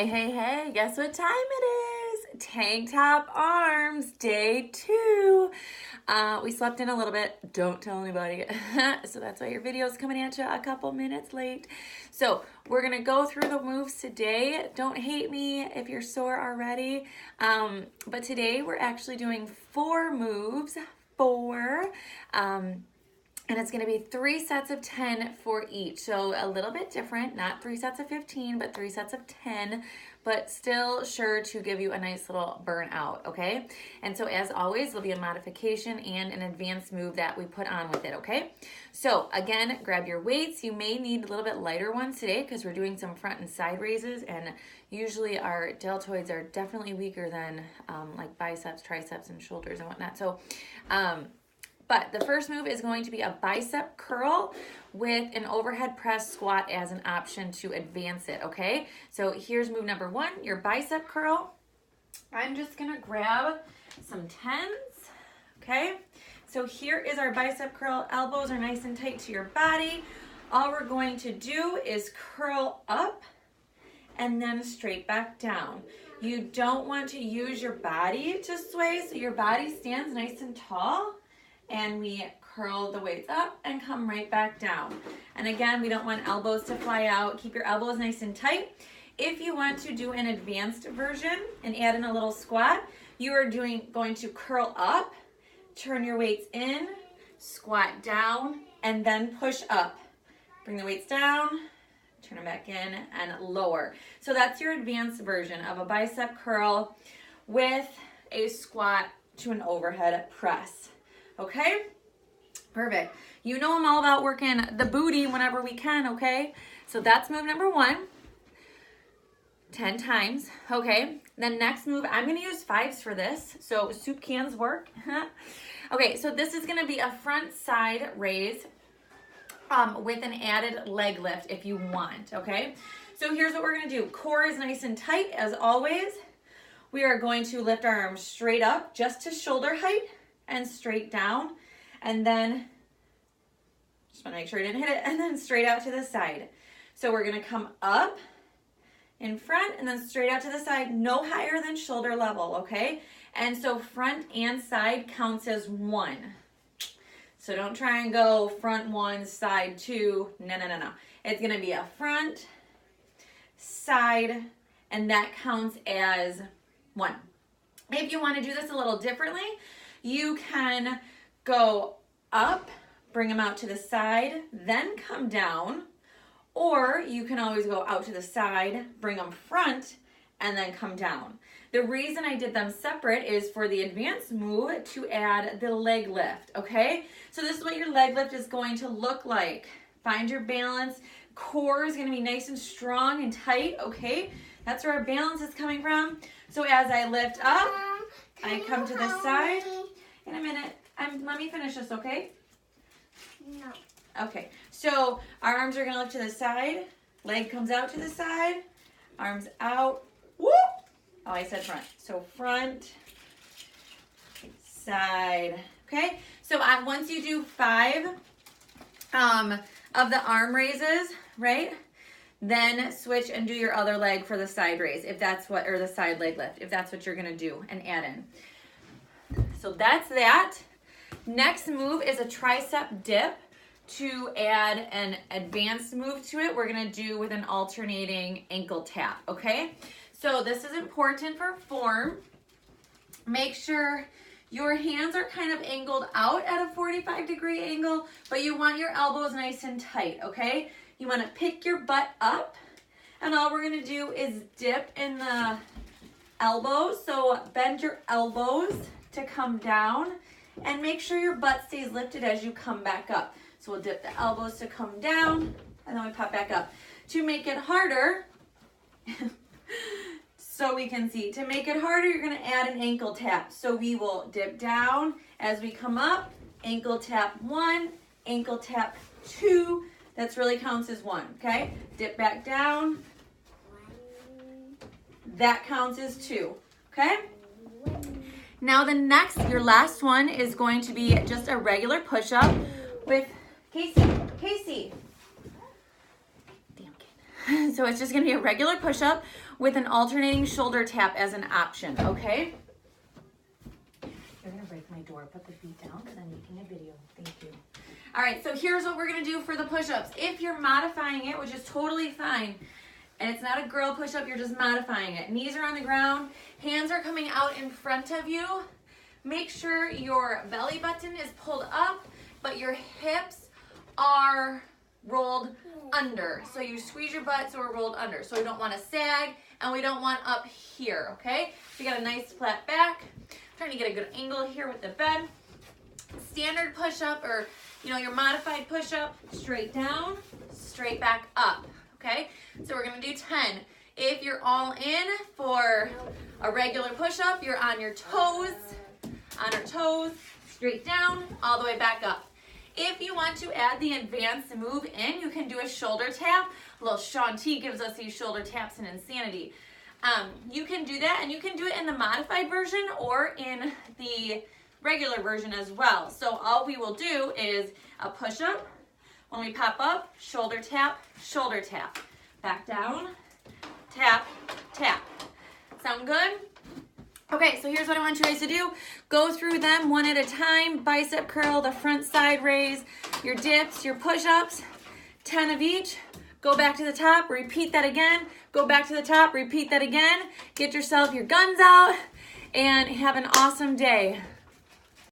Hey, guess what time it is? Tank top arms, day 2. We slept in a little bit. Don't tell anybody. So that's why your video is coming at you a couple minutes late. So we're going to go through the moves today. Don't hate me if you're sore already. But today we're actually doing 4 moves. 4. And it's going to be 3 sets of 10 for each. So a little bit different, not 3 sets of 15, but 3 sets of 10, but still sure to give you a nice little burnout, okay? And so as always, there'll be a modification and an advanced move that we put on with it, okay? So again, grab your weights. You may need a little bit lighter ones today because we're doing some front and side raises, and usually our deltoids are definitely weaker than like biceps, triceps, and shoulders and whatnot. So, but the first move is going to be a bicep curl with an overhead press squat as an option to advance it, okay? So here's move number 1, your bicep curl. I'm just gonna grab some 10s, okay? So here is our bicep curl. Elbows are nice and tight to your body. All we're going to do is curl up and then straight back down. You don't want to use your body to sway, so your body stands nice and tall. And we curl the weights up and come right back down. And again, we don't want elbows to fly out. Keep your elbows nice and tight. If you want to do an advanced version and add in a little squat, you are going to curl up, turn your weights in, squat down, and then push up. Bring the weights down, turn them back in, and lower. So that's your advanced version of a bicep curl with a squat to an overhead press. Okay, perfect. You know I'm all about working the booty whenever we can, okay? So that's move number 1, 10 times, okay? Then next move, I'm gonna use 5s for this, so soup cans work. Okay, so this is gonna be a front side raise with an added leg lift if you want, okay? So here's what we're gonna do. Core is nice and tight as always. We are going to lift our arms straight up just to shoulder height and straight down, and then just want to make sure I didn't hit it, and then straight out to the side. So we're going to come up in front and then straight out to the side, no higher than shoulder level, okay? And so front and side counts as 1. So don't try and go front 1, side 2. No. It's going to be a front, side, and that counts as 1. If you want to do this a little differently, you can go up, bring them out to the side, then come down, or you can always go out to the side, bring them front, and then come down. The reason I did them separate is for the advanced move to add the leg lift, okay? So this is what your leg lift is going to look like. Find your balance. Core is going to be nice and strong and tight, okay? That's where our balance is coming from. So as I lift up, I come to the side. In a minute. Let me finish this, okay? No. Okay. So our arms are going to lift to the side. Leg comes out to the side. Arms out. Whoop! Oh, I said front. So front, side. Okay? So once you do 5 of the arm raises, right? Then switch and do your other leg for the side raise, if that's what, or the side leg lift, if that's what you're going to do, and add in. So that's that. Next move is a tricep dip to add an advanced move to it. We're going to do with an alternating ankle tap, okay? So this is important for form. Make sure your hands are kind of angled out at a 45-degree angle, but you want your elbows nice and tight, okay? You want to pick your butt up, and all we're going to do is dip in the elbows. So bend your elbows to come down, and make sure your butt stays lifted as you come back up. So we'll dip the elbows to come down, and then we pop back up. To make it harder, so we can see, to make it harder, you're going to add an ankle tap. So we will dip down as we come up, ankle tap 1, ankle tap 2. That's really counts as 1, okay? Dip back down. That counts as 2, okay? Now your last one is going to be just a regular push-up with Casey. Damn kid. So it's just going to be a regular push-up with an alternating shoulder tap as an option, okay? You're gonna break my door. Put the feet down because I'm making a video. Thank you. All right, so here's what we're gonna do for the push-ups. If you're modifying it, which is totally fine, and it's not a girl push-up, you're just modifying it. Knees are on the ground, hands are coming out in front of you. Make sure your belly button is pulled up, but your hips are rolled under. So you squeeze your butt so we're rolled under. So we don't want to sag and we don't want up here, okay? So you got a nice flat back. I'm trying to get a good angle here with the bed. Standard push-up, or your modified push-up, straight down, straight back up, okay? So we're gonna do 10. If you're all in for a regular push-up, you're on your toes, straight down, all the way back up. If you want to add the advanced move in, you can do a shoulder tap. Little Shaun T gives us these shoulder taps in Insanity. You can do that, and you can do it in the modified version or in the regular version as well. So all we will do is a push-up. When we pop up, shoulder tap, back down, tap, tap. Sound good? Okay, so here's what I want you guys to do. Go through them one at a time. Bicep curl, the front side raise, your dips, your push-ups, 10 of each. Go back to the top, repeat that again. Go back to the top, repeat that again. Get yourself your guns out and have an awesome day.